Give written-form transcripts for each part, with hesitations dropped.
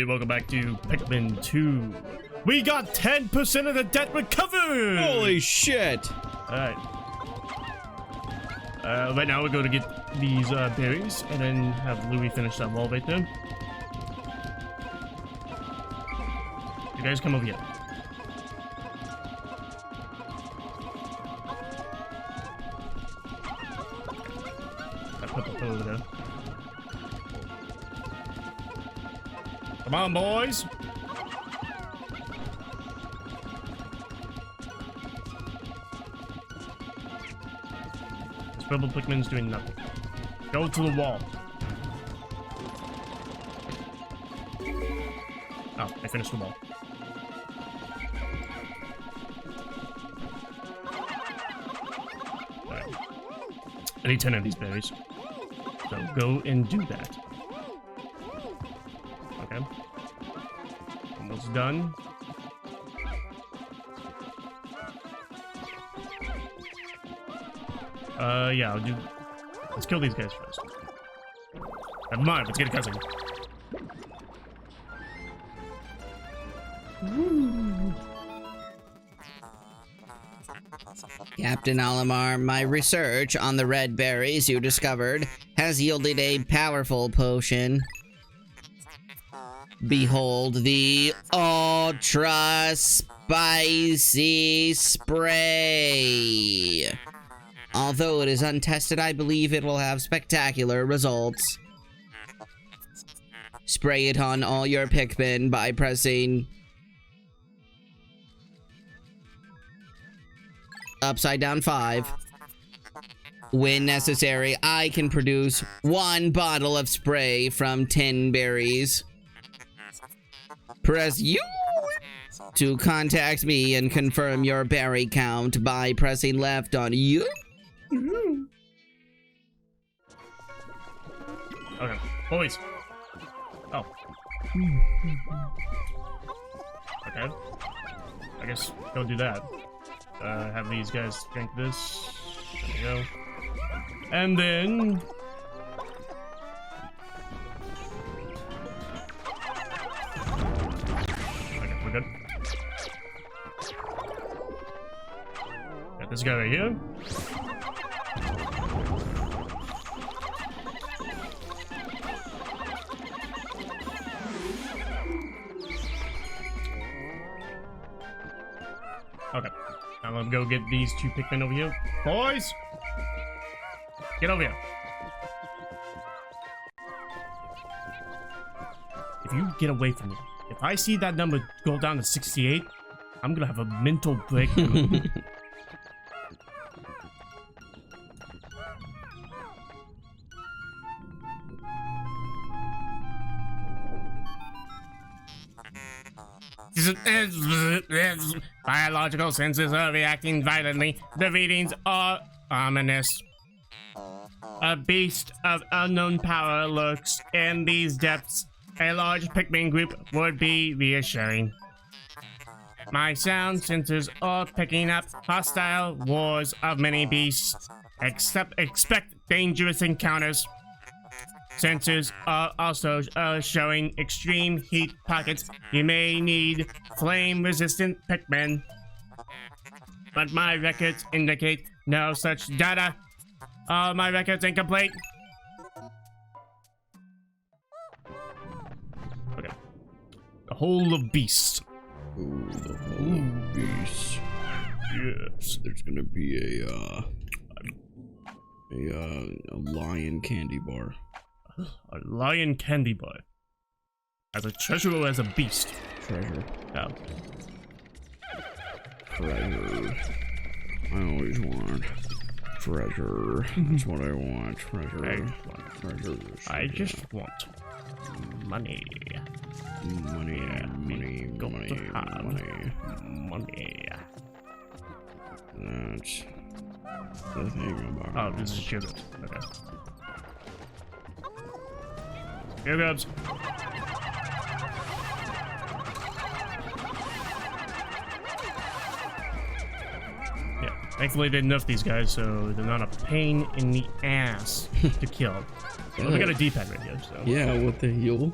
everybody, welcome back to Pikmin 2. We got 10% of the debt recovered! Holy shit! Alright. Right now we're going to get these berries and then have Louis finish that wall right there. You guys come over here. I put the pillow over there. Come on, boys! This purple Pikmin's doing nothing. Go to the wall. Oh, I finished the wall. Alright. I need 10 of these berries. So go and do that. Okay. Almost done. Yeah, I'll do... Let's kill these guys first. Never mind, let's get a cousin. Captain Alamar, my research on the red berries you discovered has yielded a powerful potion. Behold the Ultra Spicy Spray. Although it is untested, I believe it will have spectacular results. Spray it on all your Pikmin by pressing upside down 5. When necessary, I can produce 1 bottle of spray from 10 berries. Press U to contact me and confirm your berry count by pressing left on U. Okay, boys. Oh. Okay. I guess go do that. Have these guys drink this. There we go. And then... Okay, we're good. Got this guy right here. Okay. I'm gonna go get these 2 Pikmin over here. Boys! Get over here. If you get away from me, if I see that number go down to 68, I'm gonna have a mental breakthrough. Biological senses are reacting violently. The readings are ominous. A beast of unknown power lurks in these depths. A large Pikmin group would be reassuring. My sound sensors are picking up hostile wars of many beasts. Expect dangerous encounters. Sensors are also showing extreme heat pockets. You may need flame-resistant Pikmin. But my records indicate no such data. All my records incomplete. Okay. The Hole of Beasts. Ooh, the Hole of Beasts. Yes. There's gonna be a lion candy bar. A lion candy bar. As a treasure or as a beast? Treasure. Oh. Treasure. I always want treasure. That's what I want. Treasure. Treasure. I just want money. Money. Money. Got Money. to have Money. money. That's the thing about. Oh, this is sugar. Okay. Here goes. Yeah, thankfully they nerfed these guys, so they're not a pain in the ass to kill. Well, we got a D-pad right here, so. Yeah, what the hell?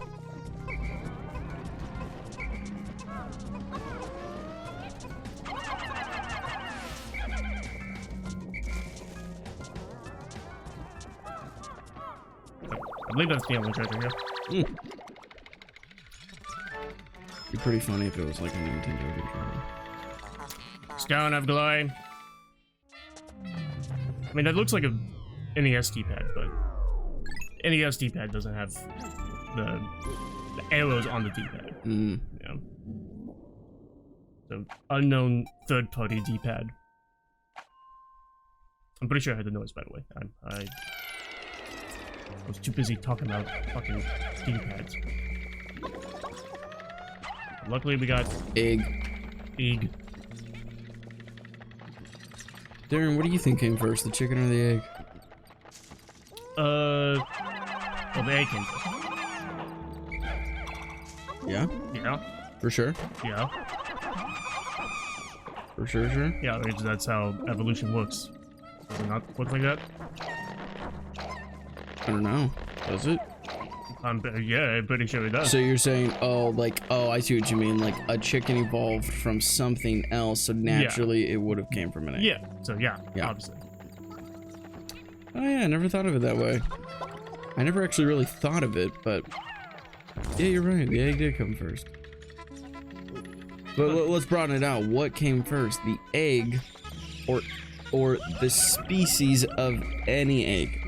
believe that's the only treasure here. Be pretty funny if it was like a Nintendo controller. Stone of Glory. I mean, that looks like a NES D-pad, but NES D-pad doesn't have the arrows on the D-pad. Yeah. The unknown third-party D-pad. I'm pretty sure I heard the noise, by the way. I was too busy talking about fucking D-pads. Luckily, we got Egg. Darren, what do you think came first, the chicken or the egg? Well, the egg came first. Yeah? Yeah. For sure? Yeah. For sure, sure? Yeah, that's how evolution works. Does it not work like that? I don't know. Does it? Yeah, I'm pretty sure it does. So you're saying, oh, I see what you mean. Like, a chicken evolved from something else, so naturally it would have came from an egg. Yeah, so yeah, obviously. Oh yeah, I never thought of it that way. I never actually really thought of it, but... Yeah, you're right. The egg did come first. But let's broaden it out. What came first? The egg or the species of any egg?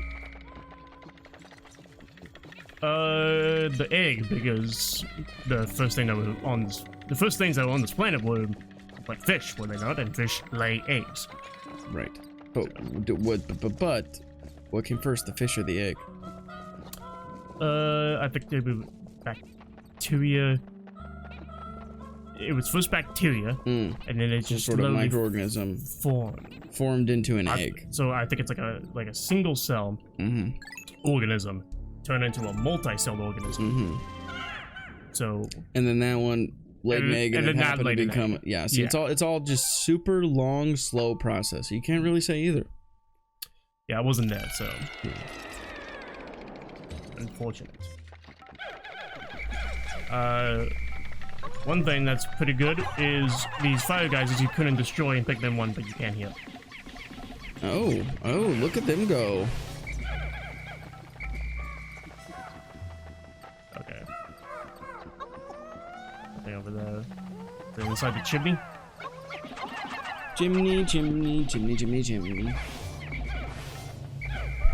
The egg, because the first thing that was on this, the first things that were on this planet were like fish, were they not? And fish lay eggs. Right. But what came first, the fish or the egg? I think they were bacteria. It was first bacteria, and then it just sort of slowly microorganism formed into an egg. So I think it's like a single cell organism turned into a multi-celled organism. So and then that one laid an egg, and then happened to become See, it's all just super long, slow process. You can't really say either. Yeah, I wasn't there, so unfortunate. One thing that's pretty good is these fire guys you couldn't destroy in Pikmin 1, but you can here. Oh, look at them go. Okay. Nothing over there. They're inside the chimney. Chimney, chimney, chimney, chimney, chimney.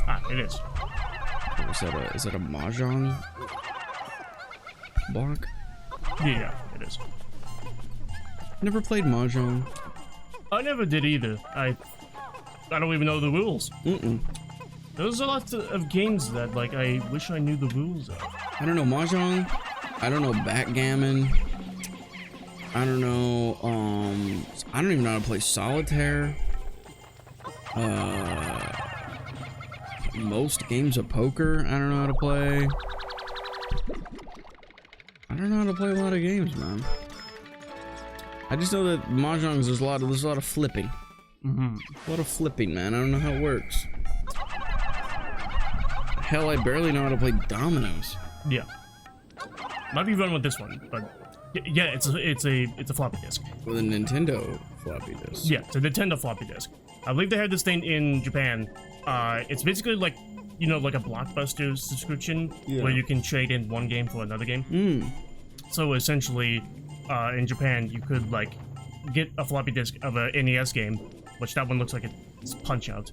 Ah, it is. Is that a mahjong block? Yeah, it is. Never played mahjong. I never did either. I don't even know the rules. There's a lot of games that like I wish I knew the rules of. I don't know mahjong. I don't know backgammon. I don't know. I don't even know how to play solitaire. Most games of poker, I don't know how to play. I don't know how to play a lot of games, man. I just know that mahjong, there's a lot of flipping. A lot of flipping, man. I don't know how it works. Hell, I barely know how to play dominoes. Yeah. Might be run with this one, but yeah, it's a floppy disk. With a Nintendo floppy disk. Yeah, it's a Nintendo floppy disk. I believe they had this thing in Japan. It's basically like, you know, like a Blockbuster subscription where you can trade in one game for another game. So essentially, in Japan, you could like get a floppy disk of a NES game, which that one looks like it's Punch Out.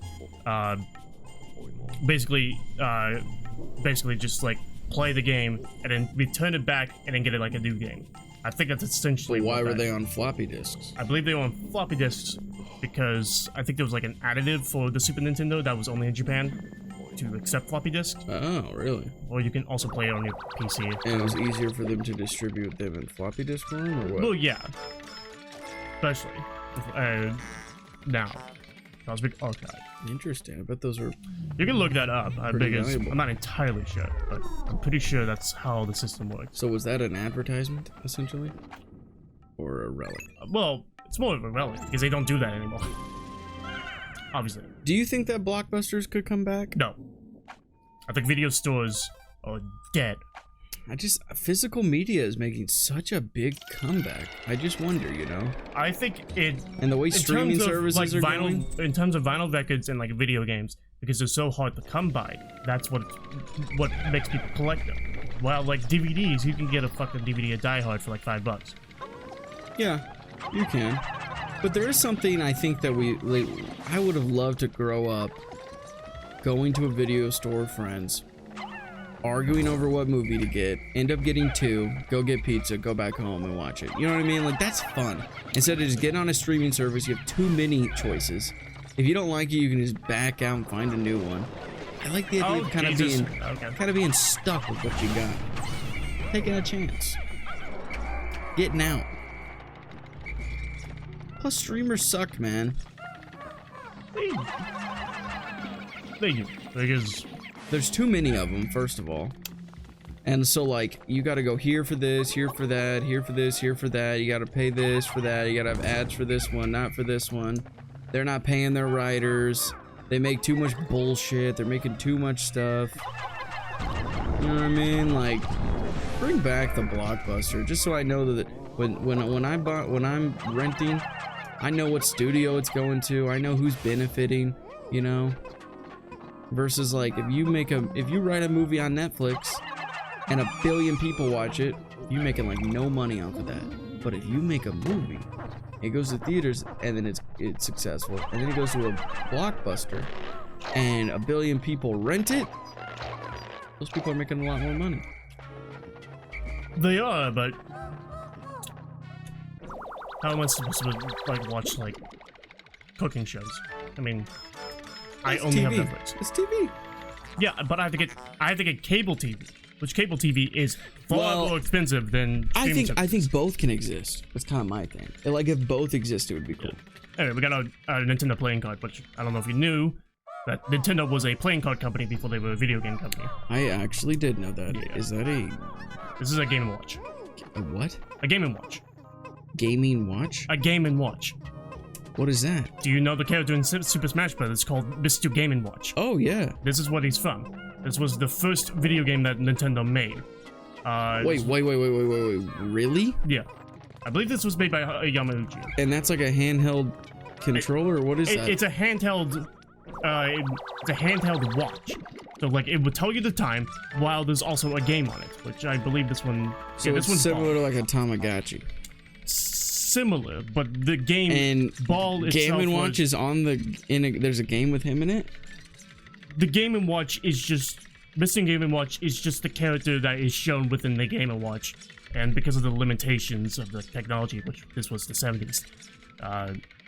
Basically just like play the game and then return it back and then get it like a new game. I think that's essentially. Why were they on floppy disks? I believe they were on floppy disks because I think there was like an additive for the Super Nintendo that was only in Japan to accept floppy disks. Oh, really? Or you can also play it on your PC. And it was easier for them to distribute them in floppy disk form, or what? Well, yeah. Especially now. Cosmic Archive. Interesting. I bet those were. You can look that up. Because valuable. I'm not entirely sure, but I'm pretty sure that's how the system works. So was that an advertisement, essentially? Or a relic? Well, it's more of a relic, because they don't do that anymore. Obviously. Do you think that Blockbusters could come back? No. I think video stores are dead. Physical media is making such a big comeback. I just wonder, you know? I think it... And the way streaming services like are vinyl, going? in terms of vinyl records and like video games, because they're so hard to come by. That's what makes people collect them. While like DVDs, you can get a fucking DVD of Die Hard for like $5. Yeah, you can. But there is something I think that I would have loved to grow up going to a video store with friends, arguing over what movie to get, end up getting 2, go get pizza, go back home and watch it. You know what I mean? Like, that's fun. Instead of just getting on a streaming service, you have too many choices. If you don't like it, you can just back out and find a new one. I like the idea of kind of being stuck with what you got. Taking a chance. Getting out. Plus, streamers suck, man. They do. Because there's too many of them, first of all. And so, like, you gotta go here for this, here for that, here for this, here for that. You gotta pay this for that. You gotta have ads for this one, not for this one. They're not paying their writers. They make too much bullshit. They're making too much stuff. You know what I mean? Like, bring back the Blockbuster, just so I know that when I'm renting, I know what studio it's going to. I know who's benefiting. You know. Versus like if you write a movie on Netflix and 1 billion people watch it, you're making like no money off of that. But if you make a movie, it goes to theaters and then it's successful, and then it goes to a Blockbuster and 1 billion people rent it, those people are making a lot more money. they are, but how am I supposed to like watch like cooking shows? I mean, I only have Netflix. It's TV. Yeah, but I have to get cable TV, which cable TV is far more expensive than streaming I think both can exist. That's kind of my thing. Like if both exist, it would be cool. Yeah. Anyway, we got a Nintendo playing card, which I don't know if you knew that Nintendo was a playing card company before they were a video game company. I actually did know that. Yeah. Is that This is a Game & Watch. A what? A Game & Watch. Gaming watch? A Game & Watch. What is that? Do you know the character in Super Smash Bros? It's called Mr. Game & Watch. Oh, yeah. This is what he's from. This was the first video game that Nintendo made. Wait. Really? Yeah. I believe this was made by Yamauchi. And that's like a handheld controller? What is that? It's a handheld... it's a handheld watch. So, like, it would tell you the time while there's also a game on it, which I believe this one... So this one's similar to like a Tamagotchi. Similar, but the game and ball itself Game & Watch is on there's a game with him in it? The Game & Watch is just... Missing Game & Watch is just the character that is shown within the Game & Watch. And because of the limitations of the technology, which this was the 70s,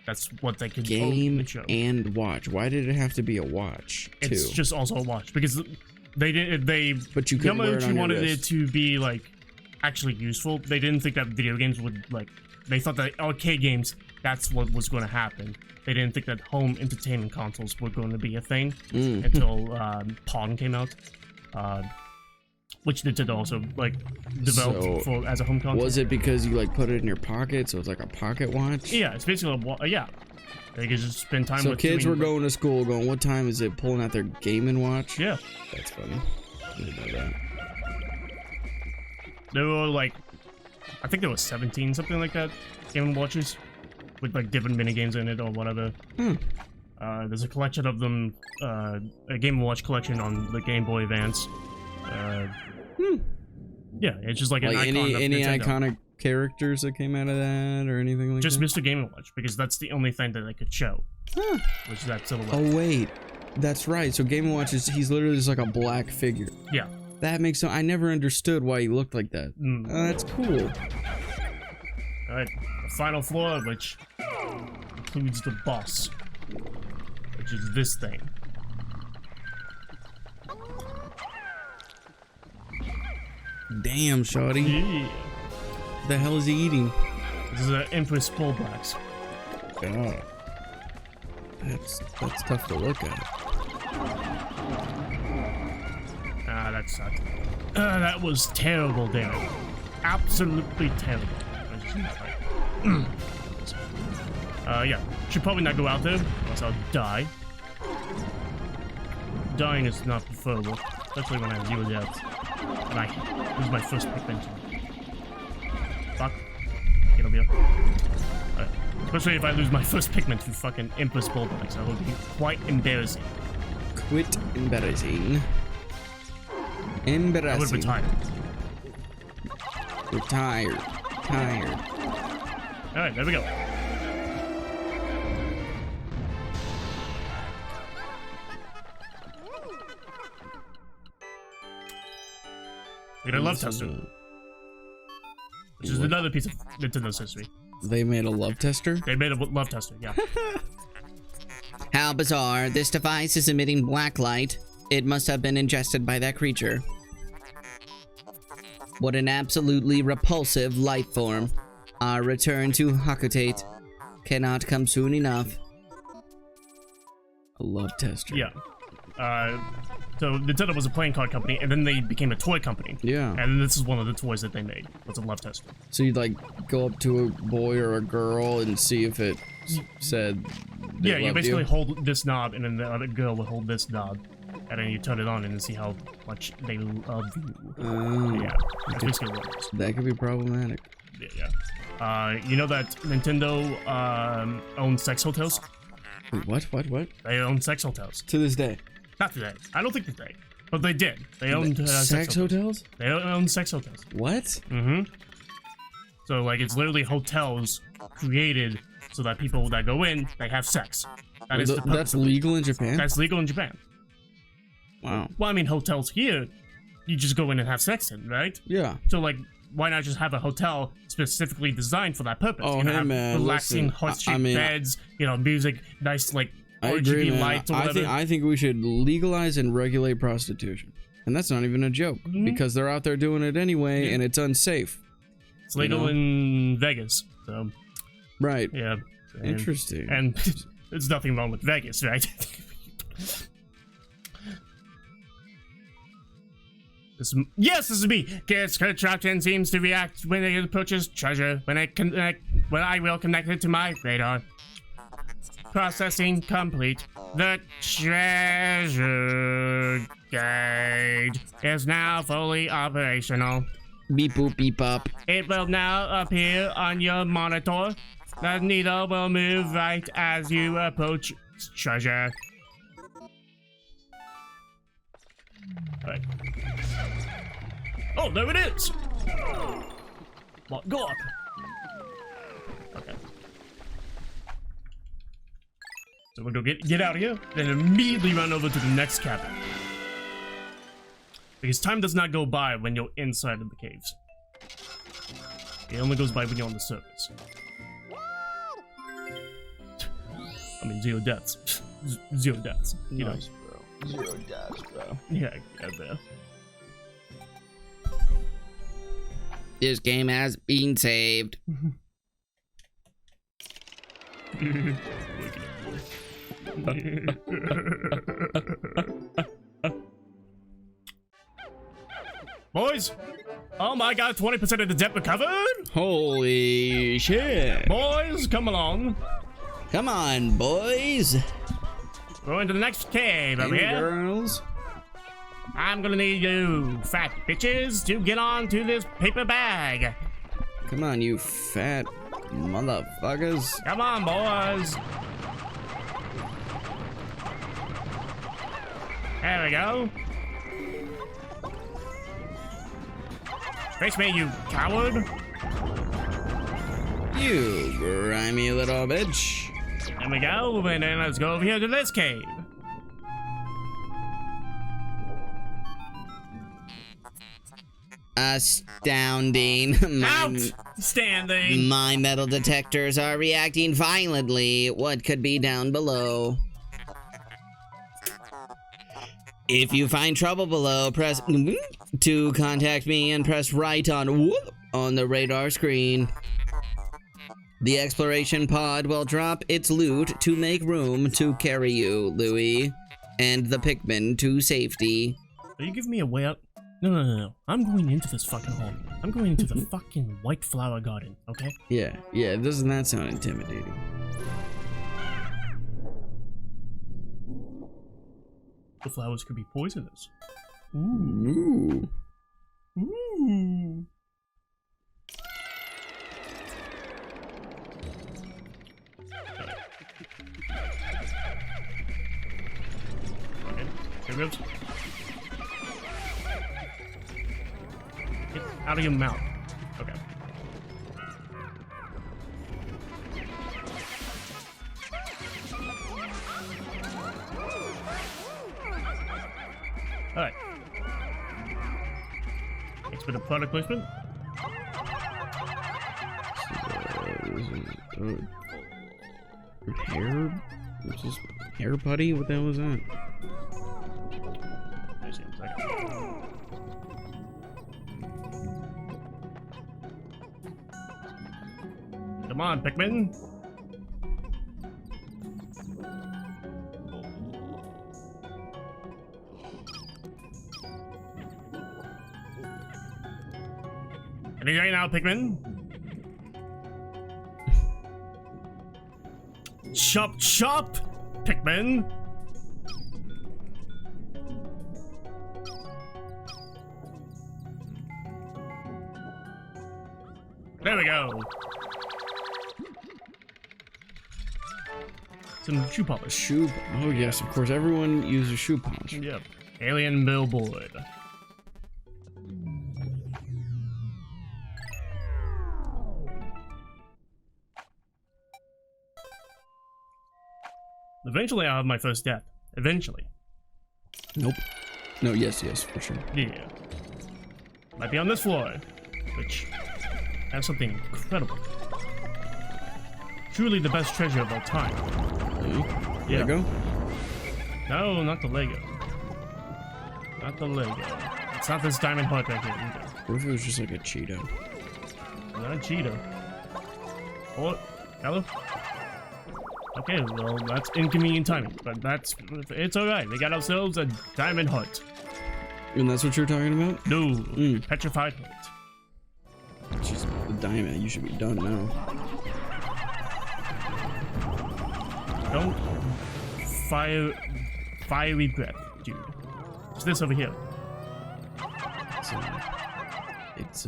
that's what they could Game show. And Watch. Why did it have to be a watch, too? It's just also a watch, because But you couldn't wear it on your wanted wrist. it to be, like, actually useful. They didn't think that video games would, like... They thought that arcade games, that's what was going to happen. They didn't think that home entertainment consoles were going to be a thing until Pong came out, which Nintendo also like developed as a home console. Was it because you like put it in your pocket, so it's like a pocket watch? Yeah, it's basically yeah. They could just spend time. So kids were going to school, going, "What time is it?" Pulling out their Game & Watch. Yeah, that's funny. I didn't know that. There were like, I think there was 17, something like that, Game & Watches with like different mini games in it or whatever. There's a collection of them, a Game & Watch collection on the Game Boy Advance. Yeah, it's just like an icon any of Nintendo. iconic characters that came out of that or anything like just that? Just Mr. Game & Watch, because that's the only thing that they could show. Which is that silhouette. Oh wait, that's right. So Game & Watch he's literally just like a black figure. Yeah. That makes sense. I never understood why he looked like that. That's cool. Alright, the final floor, which includes the boss, which is this thing. Damn, shawty. Yeah. What the hell is he eating? This is an Empress Bullblacks. God. That's tough to look at. That sucked. That was terrible damage. Absolutely terrible. Yeah. Should probably not go out there, else I'll die. Dying is not preferable, especially when I have 0 deaths. And I lose my first Pikmin. Fuck. Get over here. Especially if I lose my first Pikmin to fucking Empress Bullblacks. That would be quite embarrassing. Quit embarrassing. I would Embarrassing. retire. We're tired. Tired. Alright, there we go. We got a love tester, which is another piece of Nintendo's history. They made a love tester? They made a love tester, yeah. How bizarre. This device is emitting black light. It must have been ingested by that creature. What an absolutely repulsive life form. Our return to Hakutate cannot come soon enough. A love tester. Yeah. So Nintendo was a playing card company, and then they became a toy company. Yeah. And this is one of the toys that they made. Was a love tester. So you'd like go up to a boy or a girl and see if it said they Yeah, you loved basically hold this knob, and then the other girl would hold this knob, and then you turn it on and see how much they love you. Oh, Yeah, that's basically what it is. that could be problematic. Yeah. You know that Nintendo owns sex hotels? Wait, what? They own sex hotels. To this day. Not today. I don't think today, but they did. They owned Sex hotels? They own sex hotels. What? Mm-hmm. So like it's literally hotels created so that people that go in, they have sex. That is the purpose That's of it. legal in Japan? That's legal in Japan. Wow. Well, I mean, hotels here, you just go in and have sex in, right? Yeah. So like, why not just have a hotel specifically designed for that purpose? Oh, You know, hey, have man, relaxing, listen, heart-shaped I mean, beds, you know, music, nice like I agree, RGB man. lights or whatever. I think we should legalize and regulate prostitution. And that's not even a joke. Because they're out there doing it anyway, and it's unsafe. It's legal in Vegas, so Right. yeah. Interesting. And there's nothing wrong with Vegas, right? Yes, this is me. Guess Contraption seems to react when it approaches treasure. When I will connect it to my radar. Processing complete. The treasure gauge is now fully operational. Beep boop beep up. It will now appear on your monitor. The needle will move right as you approach treasure. Alright. Oh, there it is! Well, go up! Okay. So we'll go get out of here, then immediately run over to the next cabin. Because time does not go by when you're inside of the caves. It only goes by when you're on the surface. I mean, 0 deaths. 0 deaths. You Nice, know. bro. 0 deaths, bro. Yeah, bro. This game has been saved. Boys! Oh my god, 20% of the debt recovered? Holy shit. Boys, come along. Come on, boys. Going to the next cave over Hey, here. girls. I'm gonna need you, fat bitches, to get onto this paper bag. Come on, you fat motherfuckers. Come on, boys. There we go. Face me, you coward. You grimy little bitch. There we go, and then let's go over here to this cave. Astounding. Outstanding. My metal detectors are reacting violently. What could be down below? If you find trouble below, press to contact me and press right on the radar screen. The exploration pod will drop its loot to make room to carry you, Louie, and the Pikmin to safety. Are you giving me a way up? No. I'm going into this fucking hole. I'm going into the fucking white flower garden, okay? Yeah, doesn't that sound intimidating? The flowers could be poisonous. Ooh. Ooh. Okay. There goes. Get out of your mouth. Okay. Alright. Thanks for the product placement. Hair? What's this? Hair putty? What the hell was that? Just a second. Come on, Pikmin. Any right now, Pikmin? Chop, chop, Pikmin. There we go. Some shoe polish. Shoe. Oh yes, of course. Everyone uses shoe polish. Yep. Alien billboard. Eventually, I'll have my first death. Eventually. Nope. No. Yes. Yes. For sure. Yeah. Might be on this floor, which has something incredible. Truly the best treasure of all time. Yeah. Lego? No, not the Lego. Not the Lego. It's not this diamond heart right here either. What if it was just like a Cheeto? Not Cheeto. Oh, hello? Okay, well, that's inconvenient timing, but it's alright. They got ourselves a diamond heart. And that's what you're talking about? No, petrified heart. It's just the diamond. You should be done now. Don't fiery breath, dude. What's this over here? It's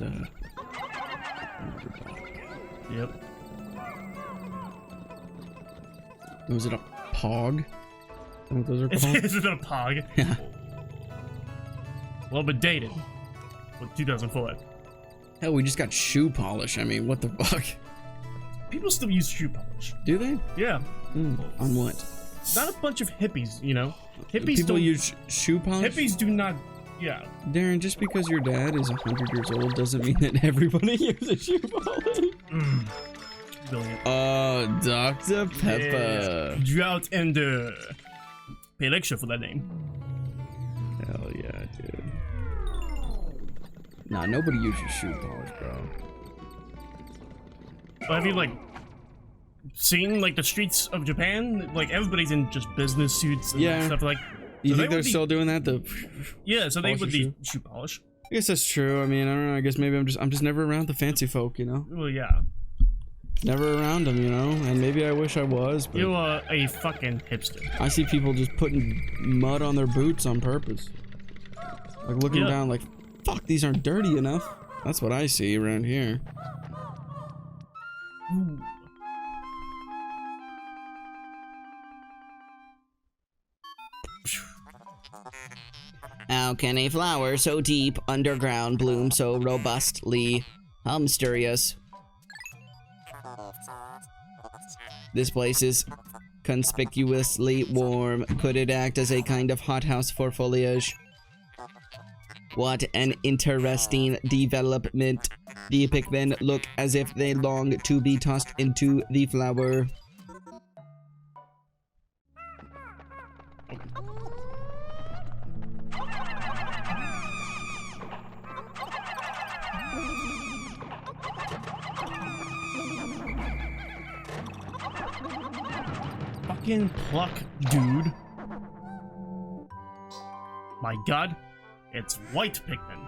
Yep. Was it a pog? Is that what those are called? Is it a pog? Yeah. A little bit dated. With 2004. Hell, we just got shoe polish. I mean, what the fuck? People still use shoe polish. Do they? Yeah. On what? Not a bunch of hippies, you know. Hippies People don't use shoe polish? Hippies do not. Yeah. Darren, just because your dad is 100 years old doesn't mean that everybody uses shoe polish. Brilliant. Dr. Pepper. Yes. Drought and pay lecture for that name. Hell yeah, dude. Nah, nobody uses shoe polish, bro. But have you like seen like the streets of Japan? Like everybody's in just business suits and stuff like. You so think they're still doing that? Yeah, so they would be shoe polish. I guess that's true. I mean, I don't know. I guess maybe I'm just never around the fancy folk, you know. Well, yeah. Never around them, you know. And maybe I wish I was. But you are a fucking hipster. I see people just putting mud on their boots on purpose, like looking down, like, fuck, these aren't dirty enough. That's what I see around here. Ooh. How can a flower so deep underground bloom so robustly? How mysterious. This place is conspicuously warm. Could it act as a kind of hothouse for foliage? What an interesting development. The Pikmin look as if they long to be tossed into the flower. Fucking pluck, dude. My god, it's white Pikmin.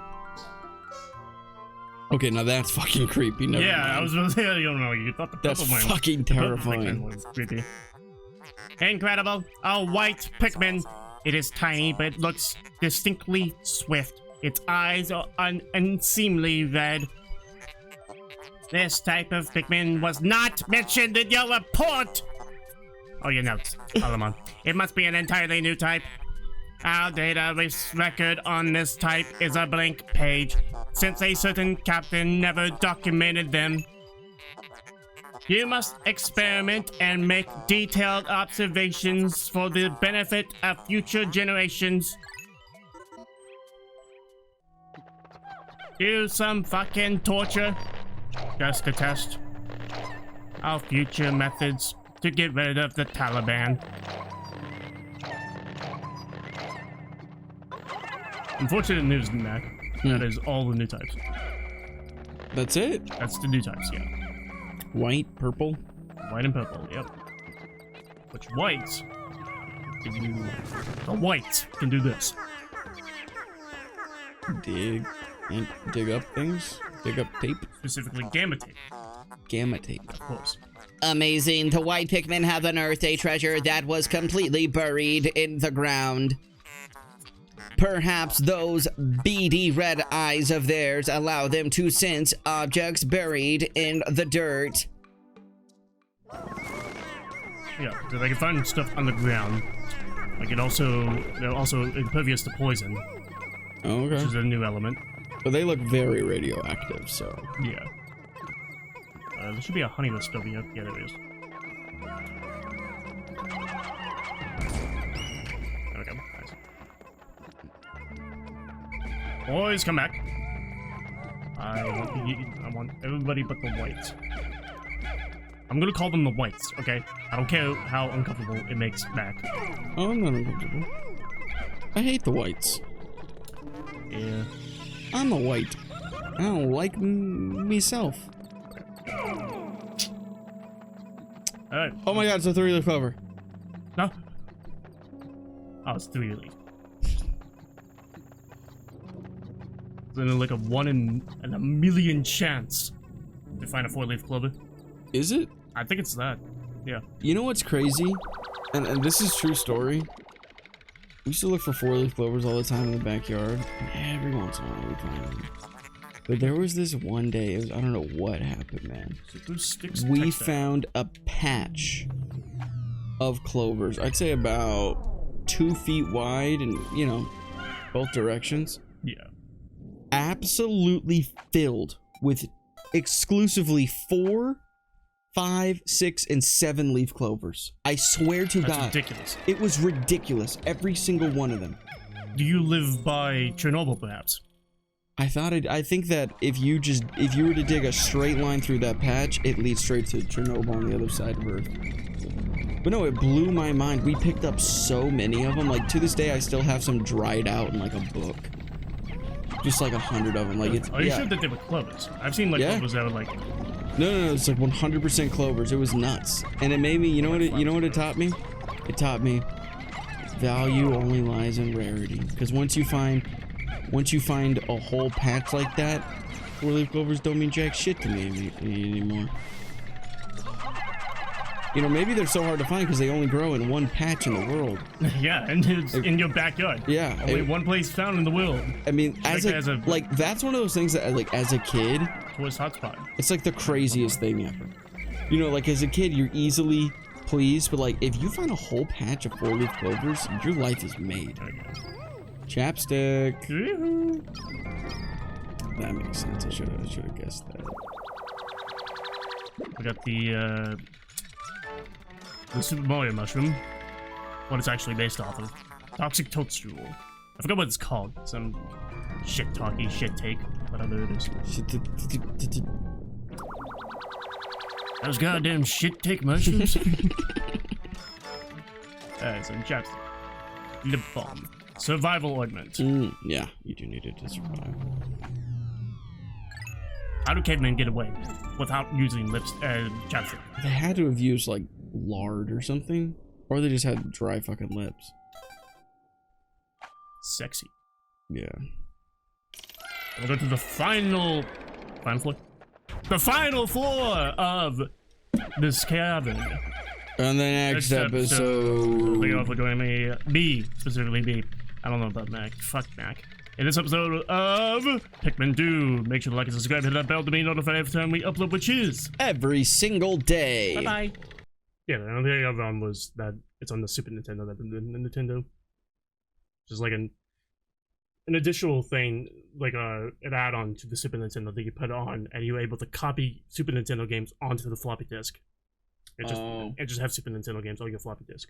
Okay, now that's fucking creepy. Never mind. I was gonna say, I don't know, you thought the that's purple fucking terrifying. was creepy. Incredible, a white Pikmin. It is tiny, but it looks distinctly swift. Its eyes are unseemly red. This type of Pikmin was not mentioned in your report! Oh, your notes, Palamon. It must be an entirely new type. Our database record on this type is a blank page, since a certain captain never documented them. You must experiment and make detailed observations for the benefit of future generations. Do some fucking torture, just to test our future methods to get rid of the Taliban. Unfortunate news, Mac. That is all the new types. That's it? That's the new types, yeah. White, purple? White and purple, yep. Which whites can do... The whites can do this. Dig up things? Dig up tape? Specifically gamma tape, Gamma tape. of course. Amazing. The white Pikmin have unearthed a treasure that was completely buried in the ground. Perhaps those beady red eyes of theirs allow them to sense objects buried in the dirt. Yeah, so they can find stuff on the ground. Like they're also impervious to poison, Oh, which okay. is a new element. But they look very radioactive, so. Yeah. There should be a honey list over here. Yeah, there is. There we go. Nice. Boys, come back. I want everybody but the whites. I'm gonna call them the whites, okay? I don't care how uncomfortable it makes Mac. Oh, I'm not uncomfortable. I hate the whites. Yeah. I'm a white. I don't like myself. Alright. Oh my god, it's a 3-leaf clover. No. Oh, it's 3 leaf. Then like a 1 in a million chance to find a 4-leaf clover. Is it? I think it's that. Yeah. You know what's crazy? And this is true story. We used to look for 4-leaf clovers all the time in the backyard. And every once in a while we'd find them. But there was this one day, it was, I don't know what happened, man. So those sticks We text that. found a patch of clovers. I'd say about 2 feet wide and, you know, both directions. Yeah. Absolutely filled with exclusively 4, 5, 6, and 7 leaf clovers. I swear to That's God. ridiculous. It was ridiculous. Every single one of them. Do you live by Chernobyl, perhaps? I think that if you were to dig a straight line through that patch, it leads straight to Chernobyl on the other side of Earth. But no, it blew my mind. We picked up so many of them. Like, to this day, I still have some dried out in like a book. Just like 100 of them. Like, it's, Are you yeah. sure that they were clovers? I've seen like Yeah. clovers that were like... No, it's like 100% clovers. It was nuts. And it made me, you know what it taught me? It taught me value only lies in rarity. Because once you find a whole patch like that, 4-leaf clovers don't mean jack shit to me anymore. You know, maybe they're so hard to find because they only grow in one patch in the world. Yeah, and it's in your backyard. Yeah. Only one place found in the world. I mean, As a- like, that's one of those things that, like, as a kid, Tourist hotspot. it's like the craziest thing ever. You know, like, as a kid, you're easily pleased, but, like, if you find a whole patch of 4-leaf clovers, your life is made. There we go. Chapstick. Woohoo. That makes sense. I should have guessed that. We got the Super Mario mushroom. What it's actually based off of. Toxic toadstool. I forgot what it's called. Some shit talky shit take. Whatever it is. Those goddamn shit take mushrooms. Some chapstick. Lip balm. Survival ointment. Yeah, you do need it to survive. How do cavemen get away without using chapstick? They had to have used, like, lard or something. Or they just had dry fucking lips. Sexy. Yeah. We'll go to the final floor? The final floor of this cabin. On the next episode. Thank you all for joining me. B, specifically B. I don't know about Mac. Fuck Mac. In this episode of Pikmin 2, make sure to like and subscribe, hit that bell to be notified every time we upload, which is Every single day. bye-bye. Yeah, the other one was that it's on the Super Nintendo, the Nintendo. just like an additional thing, like an add-on to the Super Nintendo that you put on, and you're able to copy Super Nintendo games onto the floppy disk. And just have Super Nintendo games on your floppy disk.